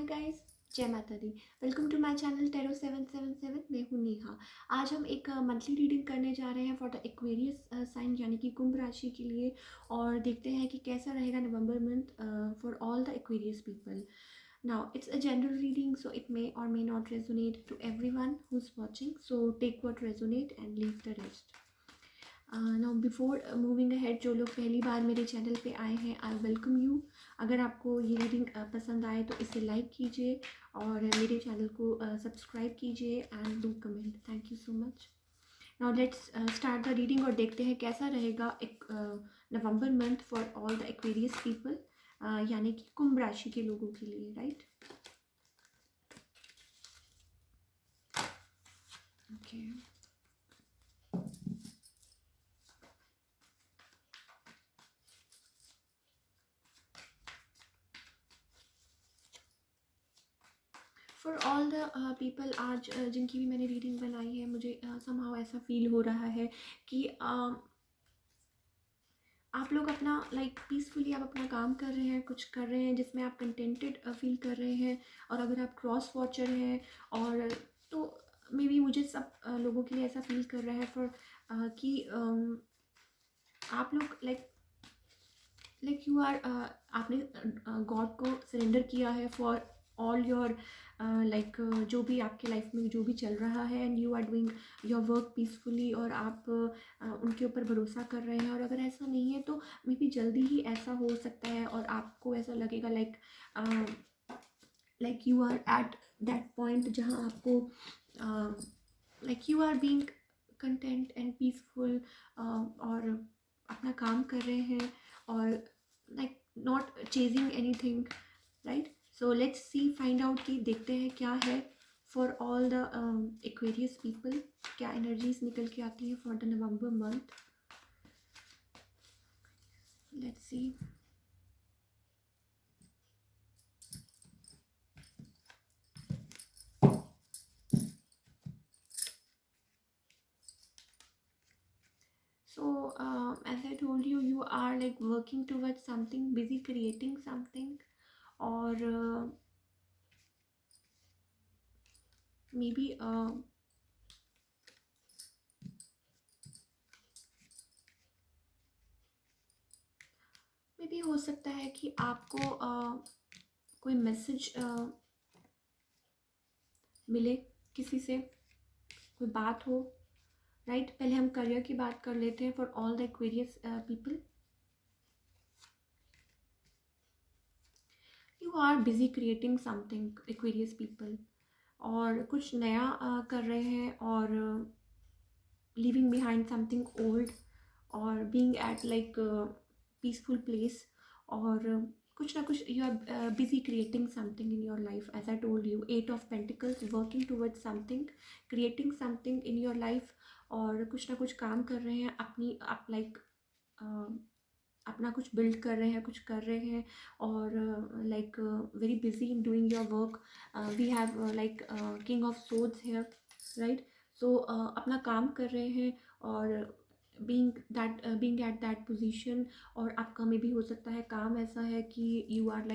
Guys, जय माता दी। Welcome to my channel tarot 777। मैं हूँ नेहा। आज हम एक मंथली रीडिंग करने जा रहे हैं फॉर द एक्वेरियस साइन यानी कि कुंभ राशि के लिए। और देखते हैं कि कैसा रहेगा November month for all the Aquarius people. Now it's a general reading, so it may or may not resonate to everyone who is watching, so take what resonate and leave the rest. Now before moving ahead, जो लोग पहली बार मेरे channel पे आए हैं, I welcome you. अगर आपको ये रीडिंग पसंद आए तो इसे लाइक कीजिए और मेरे चैनल को सब्सक्राइब कीजिए and do comment. Thank you so much. Now let's start the reading और देखते हैं कैसा रहेगा एक November month for all the Aquarius people, यानी कि कुंभ राशि के लोगों के लिए, right? Okay. For all the people, आज जिनकी भी मैंने रीडिंग बनाई है, मुझे समहाउ ऐसा फील हो रहा है कि आप लोग अपना पीसफुली आप अपना काम कर रहे हैं, कुछ कर रहे हैं जिसमें आप कंटेंटेड फील कर रहे हैं। और अगर आप क्रॉस वॉचर हैं और तो मे बी मुझे सब लोगों के लिए ऐसा फील कर रहा है फॉर कि आप लोग लाइक यू आर आपने गॉड को सरेंडर किया है फॉर ऑल योर जो भी आपके लाइफ में जो भी चल रहा है, and you are doing your work peacefully, और आप उनके ऊपर भरोसा कर रहे हैं। और अगर ऐसा नहीं है तो मे बी जल्दी ही ऐसा हो सकता है और आपको ऐसा लगेगा like you are at that point जहाँ आपको like you are being content and peaceful और अपना काम कर रहे हैं और like not chasing anything, right? So let's see, find out कि देखते हैं क्या है for all the Aquarius people, क्या एनर्जीज निकल के आती है for the November month. Let's see. So, as I told you, you are like working towards something, busy creating something, or maybe हो सकता है कि आपको कोई मैसेज मिले किसी से, कोई बात हो, राइट? पहले हम करियर की बात कर लेते हैं for all the Aquarius people. You are busy creating something, Aquarius people, और कुछ नया कर रहे हैं, और leaving behind something old, or being at peaceful place, और कुछ ना कुछ you are busy creating something in your life. As I told you, 8 of Pentacles, working towards something, creating something in your life, और कुछ ना कुछ काम कर रहे हैं अपनी आप अपना कुछ बिल्ड कर रहे हैं, कुछ कर रहे हैं, और very busy in doing your work. We have king of swords here, right? So अपना काम कर रहे हैं और बीइंग एट दैट पोजीशन। और आपका में भी हो सकता है काम ऐसा है कि यू आर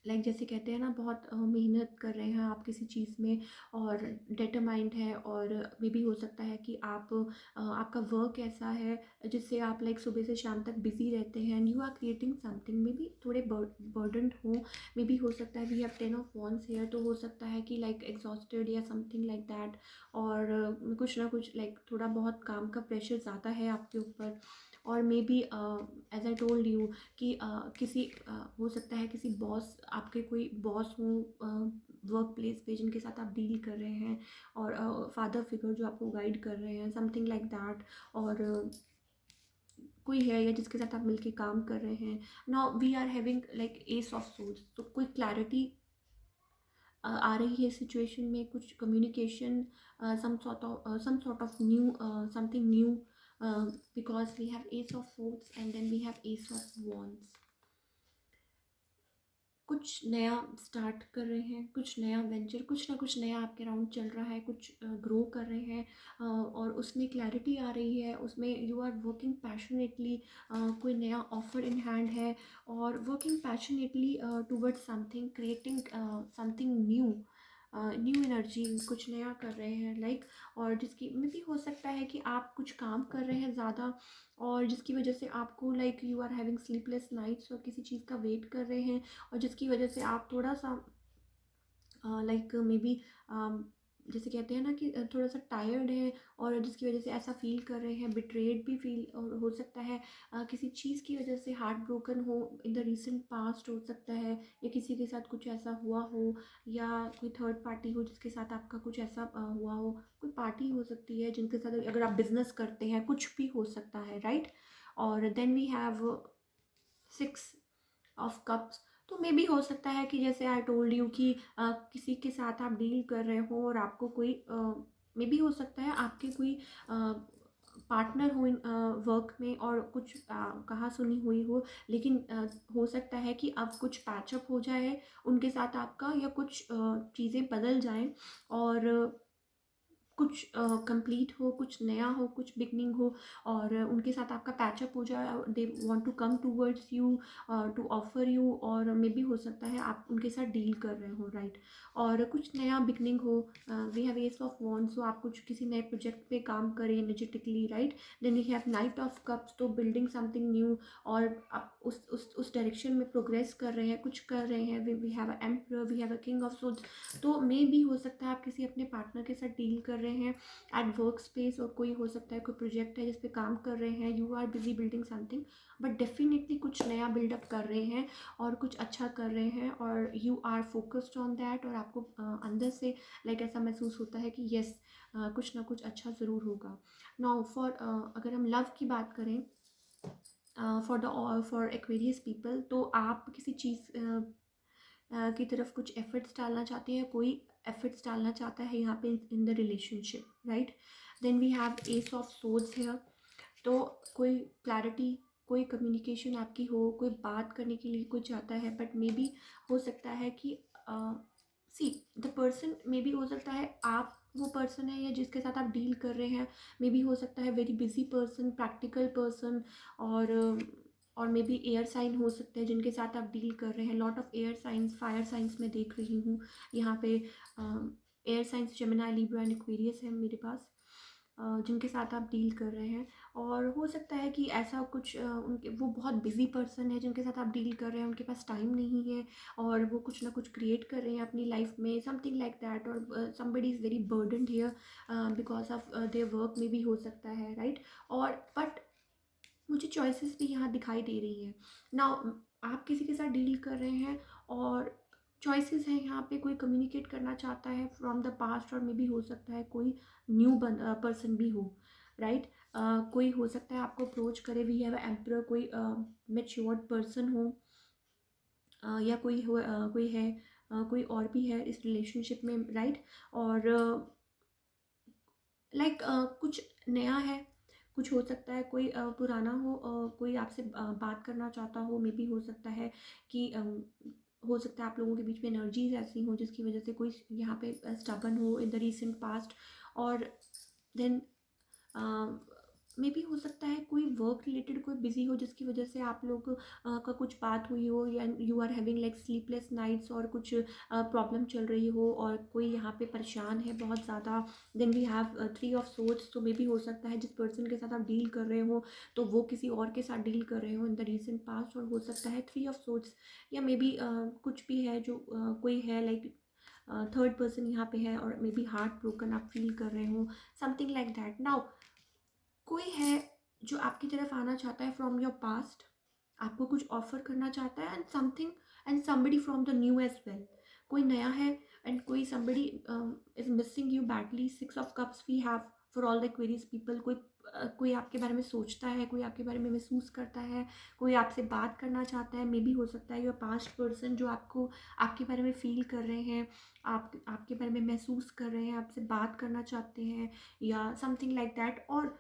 जैसे कहते हैं ना, बहुत मेहनत कर रहे हैं आप किसी चीज़ में और डिटरमाइंड है, और मे भी हो सकता है कि आपका वर्क ऐसा है जिससे आप सुबह से शाम तक बिजी रहते हैं, and you are creating something. Maybe थोड़े बर्डनड हो, मे भी हो सकता है we have 10 of Wands here, तो हो सकता है कि एग्जॉस्टेड या समथिंग लाइक दैट, और कुछ ना कुछ थोड़ा बहुत काम का प्रेशर ज़्यादा है आपके ऊपर। और maybe as I told you कि किसी हो सकता है किसी बॉस, आपके कोई बॉस हो वर्क प्लेस पे जिनके साथ आप डील कर रहे हैं, और फादर फिगर जो आपको गाइड कर रहे हैं, समथिंग लाइक दैट। और कोई है या जिसके साथ आप मिलके काम कर रहे हैं। Now we are having ace of swords, तो कोई क्लैरिटी आ रही है सिचुएशन में, कुछ communication, some sort of new something new, because we have Ace of Swords and then we have Ace of Wands. कुछ कुछ नया स्टार्ट कर रहे हैं, कुछ नया वेंचर, कुछ ना कुछ नया आपके अराउंड चल रहा है, कुछ ग्रो कर रहे हैं, और उसमें क्लैरिटी आ रही है, उसमें यू आर वर्किंग पैशनेटली, कोई नया ऑफर इन हैंड है, और working passionately towards something, creating something new, new energy, कुछ नया कर रहे हैं लाइक, और जिसकी मे भी हो सकता है कि आप कुछ काम कर रहे हैं ज़्यादा, और जिसकी वजह से आपको like you are having sleepless nights, और किसी चीज़ का वेट कर रहे हैं, और जिसकी वजह से आप थोड़ा सा लाइक मे बी जैसे कहते हैं ना कि थोड़ा सा टायर्ड है, और जिसकी वजह से ऐसा फील कर रहे हैं, बिट्रेड भी फील और हो सकता है, किसी चीज़ की वजह से हार्ट ब्रोकन हो इन द रिसेंट पास्ट हो सकता है, या किसी के साथ कुछ ऐसा हुआ हो, या कोई थर्ड पार्टी हो जिसके साथ आपका कुछ ऐसा हुआ हो, कोई पार्टी हो सकती है जिनके साथ, अगर आप बिजनेस करते हैं, कुछ भी हो सकता है, राइट। और then we have 6 of cups. तो मे भी हो सकता है कि जैसे आई टोल्ड यू कि किसी के साथ आप डील कर रहे हो, और आपको कोई मे भी हो सकता है आपके कोई पार्टनर हो इन वर्क में, और कुछ कहा सुनी हुई हो, लेकिन हो सकता है कि अब कुछ पैचअप हो जाए उनके साथ आपका, या कुछ चीज़ें बदल जाएं, और कुछ कंप्लीट हो, कुछ नया हो, कुछ बिगनिंग हो, और उनके साथ आपका पैचअप हो जाए, they want to come towards you, to offer you, और मे भी हो सकता है आप उनके साथ डील कर रहे हो, राइट। और कुछ नया बिगनिंग हो, we have ace of wands, तो आप कुछ किसी नए प्रोजेक्ट पे काम करें energetically, right. Then we have knight of cups, तो बिल्डिंग समथिंग न्यू, और आप उस डायरेक्शन में प्रोग्रेस कर रहे हैं, कुछ कर रहे हैं। We have a emperor, we have a king of swords. तो मे भी हो सकता है आप किसी अपने पार्टनर के साथ डील कर रहे हैं एट वर्क स्पेस, और कोई हो सकता है कोई प्रोजेक्ट है जिस पे काम कर रहे हैं, you are busy building something, but definitely कुछ नया बिल्डअप कर रहे हैं, और कुछ अच्छा कर रहे हैं, और you are focused on that, और आपको अंदर से लाइक ऐसा महसूस होता है कि यस, कुछ ना कुछ अच्छा ज़रूर होगा। नाउ फॉर अगर हम लव की बात करें, फॉर एक्वेरियस पीपल, तो आप किसी चीज़ की तरफ कुछ एफर्ट्स डालना चाहते हैं, कोई एफर्ट्स डालना चाहता है यहाँ पे in the relationship, right. Then we have ace of swords here. तो कोई क्लैरिटी, कोई कम्युनिकेशन आपकी हो, कोई बात करने के लिए कोई चाहता है, बट मे बी हो सकता है कि see the person, may be हो सकता है आप वो पर्सन है, या जिसके साथ आप डील कर रहे हैं, मे बी हो सकता है very busy person, practical person, और और मे बी एयर साइन हो सकते हैं जिनके साथ आप डील कर रहे हैं। Lot of air science, fire science में देख रही हूँ यहाँ पे, air science Gemini, Libra and Aquarius है मेरे पास, जिनके साथ आप डील कर रहे हैं। और हो सकता है कि ऐसा कुछ उनके, वो बहुत बिजी पर्सन है जिनके साथ आप डील कर रहे हैं, उनके पास टाइम नहीं है, और वो कुछ ना कुछ क्रिएट कर रहे हैं अपनी लाइफ में, समथिंग लाइक दैट, और somebody is very burdened here because of their work में भी हो सकता है, राइट। और बट मुझे चॉइसेस भी यहाँ दिखाई दे रही हैं। नाउ आप किसी के साथ डील कर रहे हैं, और चॉइसेस हैं यहाँ पे, कोई कम्युनिकेट करना चाहता है फ्रॉम द पास्ट, और मे बी हो सकता है कोई न्यू पर्सन भी हो, राइट। कोई हो सकता है आपको अप्रोच करे, वी हैव एम्परर, कोई मेच्योर्ड पर्सन हो, या कोई है, कोई और भी है इस रिलेशनशिप में, राइट। और लाइक कुछ नया है, कुछ हो सकता है कोई पुराना हो, कोई आपसे बात करना चाहता हो, मे बी हो सकता है कि हो सकता है आप लोगों के बीच में एनर्जीज ऐसी हो जिसकी वजह से कोई यहाँ पे स्टबन हो इन द रीसेंट पास्ट। और देन मे बी हो सकता है कोई वर्क रिलेटेड कोई बिजी हो जिसकी वजह से आप लोग का कुछ बात हुई हो, या you are having like sleepless nights, और कुछ प्रॉब्लम चल रही हो, और कोई यहाँ पे परेशान है बहुत ज़्यादा। Then we have 3 of swords, तो मे बी हो सकता है जिस पर्सन के साथ आप डील कर रहे हो, तो वो किसी और के साथ डील कर रहे हो इन द रीसेंट पास्ट, और हो सकता है 3 ऑफ सोर्ड्स, या मे बी कुछ भी है जो कोई है लाइक थर्ड पर्सन यहाँ पे है, और मे बी हार्ट ब्रोकन आप फील कर रहे हो, समथिंग लाइक दैट। नाउ कोई है जो आपकी तरफ आना चाहता है फ्रॉम योर पास्ट, आपको कुछ ऑफर करना चाहता है, and something, and somebody from the new age well, कोई नया है, एंड कोई somebody is missing you badly. 6 of cups we have for all the Aquarius people. कोई आपके बारे में सोचता है, कोई आपके बारे में महसूस करता है, कोई आपसे बात करना चाहता है, मे बी हो सकता है योर पास्ट पर्सन जो आपको आपके बारे में फील कर रहे हैं, आपके बारे में महसूस कर रहे हैं, आपसे बात करना चाहते हैं, या समथिंग लाइक दैट। और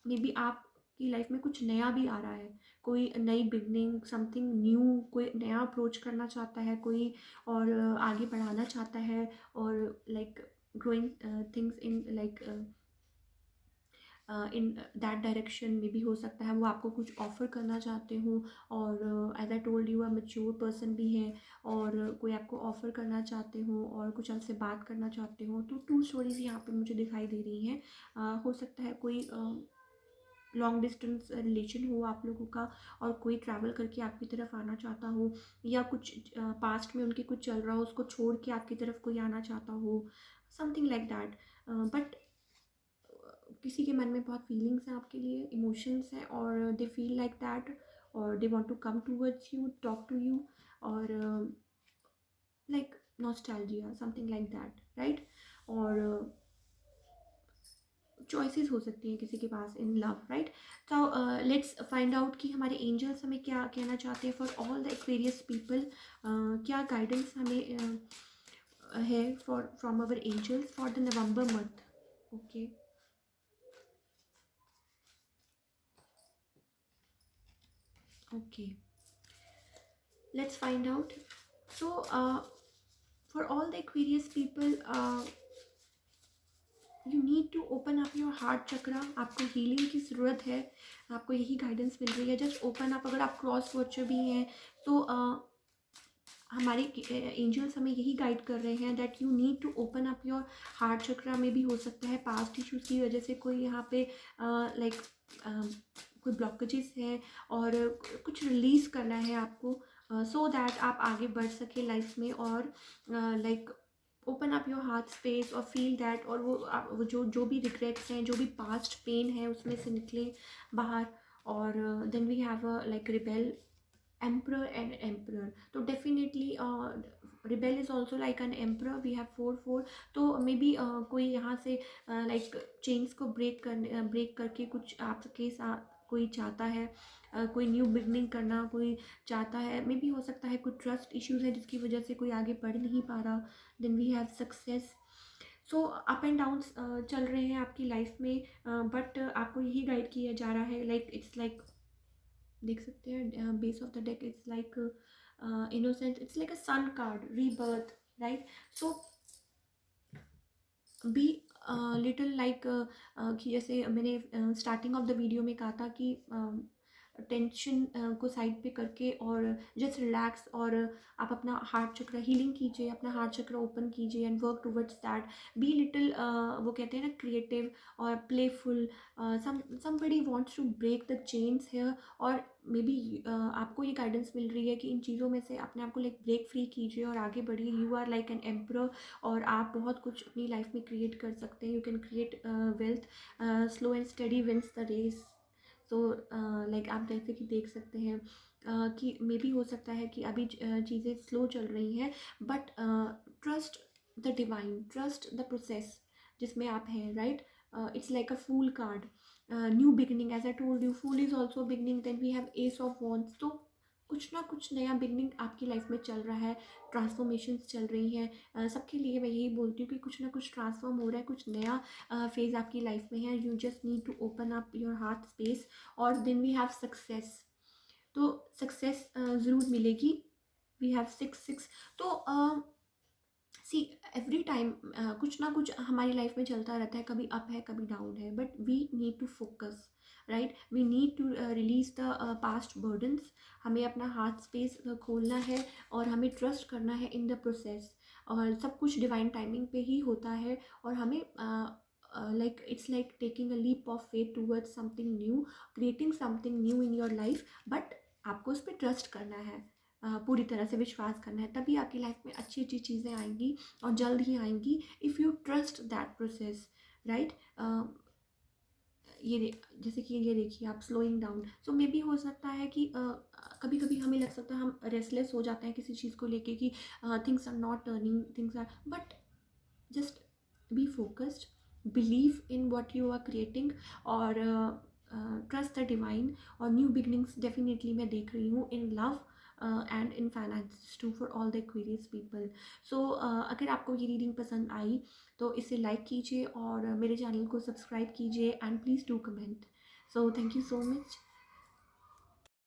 मे बी आप आपकी लाइफ में कुछ नया भी आ रहा है, कोई नई बिगनिंग, समथिंग न्यू, कोई नया अप्रोच करना चाहता है कोई, और आगे बढ़ाना चाहता है, और like growing things in like in that direction में भी हो सकता है वो आपको कुछ ऑफ़र करना चाहते हो, और as I told you mature person भी है, और कोई आपको ऑफ़र करना चाहते हो और कुछ आपसे बात करना चाहते हो। तो टू स्टोरीज यहाँ पे मुझे दिखाई दे रही हैं। हो सकता है कोई लॉन्ग डिस्टेंस रिलेशन हो आप लोगों का, और कोई ट्रैवल करके आपकी तरफ आना चाहता हो, या कुछ पास्ट में उनके कुछ चल रहा हो उसको छोड़ के आपकी तरफ कोई आना चाहता हो, समथिंग लाइक दैट। बट किसी के मन में बहुत फीलिंग्स हैं आपके लिए, इमोशंस हैं, और दे फील लाइक दैट, और they want to come towards you, talk to you, और like nostalgia, something like that, right. और चॉइसेस हो सकती हैं किसी के पास इन लव, राइट। तो लेट्स फाइंड आउट कि हमारे एंजल्स हमें क्या कहना चाहते हैं for all the Aquarius people. क्या गाइडेंस हमें है for from our angels for the November month. Okay, okay, let's find out. So for all the Aquarius people, you need to open up your heart chakra. आपको healing की ज़रूरत है, आपको यही guidance मिल रही है। Just open up. अगर आप क्रॉस वॉचर भी हैं तो हमारे एंजल्स हमें यही गाइड कर रहे हैं that you need to open up your heart chakra. में भी हो सकता है पास्ट इश्यूज़ की वजह से कोई यहाँ पे लाइक कोई ब्लॉकेजेस है, और कुछ रिलीज़ करना है आपको, सो दैट आप आगे बढ़ सके लाइफ में, और like open up your heart space और फील दैट, और वो जो भी रिग्रेट्स हैं, जो भी पास्ट पेन है उसमें से निकले बाहर। और then we have a like rebel, emperor and emperor. तो definitely rebel is also like an emperor. We have 4 4। तो मे बी कोई यहाँ से लाइक चेन्स को ब्रेक करके कुछ आपके साथ कोई चाहता है, कोई न्यू बिगनिंग करना कोई चाहता है। मे बी हो सकता है कुछ ट्रस्ट इश्यूज है जिसकी वजह से कोई आगे बढ़ नहीं पा रहा। Then we have success. So up and downs चल रहे हैं आपकी लाइफ में, बट आपको यही गाइड किया जा रहा है। लाइक इट्स लाइक देख सकते हैं base of the deck, it's like innocent, it's like a sun card, rebirth, right. So be little like कि जैसे मैंने स्टार्टिंग ऑफ द वीडियो में कहा था कि टेंशन को साइड पे करके और जस्ट रिलैक्स, और आप अपना हार्ट चक्र हीलिंग कीजिए, अपना हार्ट चक्र ओपन कीजिए and work towards that. Be little वो कहते हैं ना क्रिएटिव और playful. Somebody wants to break the chains here, और मे बी आपको ये गाइडेंस मिल रही है कि इन चीज़ों में से अपने आप को लाइक ब्रेक फ्री कीजिए और आगे बढ़िए। You are like an emperor, और आप बहुत कुछ अपनी लाइफ में क्रिएट कर सकते हैं। You can create wealth, slow and steady wins the race. So like आप जैसे कि देख सकते हैं कि मे बी हो सकता है कि अभी चीज़ें स्लो चल रही हैं, but trust the divine, trust the process जिसमें आप हैं, राइट। It's like a fool card, new beginning, as I told you fool is also beginning. Then we have ace of wands. तो कुछ ना कुछ नया बिगनिंग आपकी लाइफ में चल रहा है, ट्रांसफॉर्मेशंस चल रही हैं। सबके लिए मैं यही बोलती हूँ कि कुछ ना कुछ ट्रांसफॉर्म हो रहा है, कुछ नया फेज़ आपकी लाइफ में है। You just need to open up your heart space, और देन वी हैव सक्सेस। तो सक्सेस ज़रूर मिलेगी। We have 6 6। तो सी एवरी टाइम कुछ ना कुछ हमारी लाइफ में चलता रहता है, कभी अप है कभी डाउन है, but we need to focus, right. We need to release the past burdens. हमें अपना हार्ट स्पेस खोलना है, और हमें ट्रस्ट करना है इन द प्रोसेस, और सब कुछ डिवाइन टाइमिंग पे ही होता है। और हमें like it's like taking a leap of faith towards something new, creating something new in your life. But आपको उस पर ट्रस्ट करना है, पूरी तरह से विश्वास करना है, तभी आपकी लाइफ में अच्छी अच्छी चीज़ें आएंगी, और जल्द ही आएंगी, if you trust that process, right. जैसे कि ये देखिए आप slowing down. So may be हो सकता है कि कभी कभी हमें लग सकता है हम रेस्टलेस हो जाते हैं किसी चीज़ को लेके कि things are not turning, things are, but just be focused, believe in what you are creating, और ट्रस्ट द डिवाइन। और न्यू बिगनिंग्स डेफिनेटली मैं देख रही हूँ in love and in finance too for all the Aquarius people. So अगर आपको ये reading पसंद आई तो इसे लाइक कीजिए, और मेरे चैनल को सब्सक्राइब कीजिए, and please do comment. So thank you so much.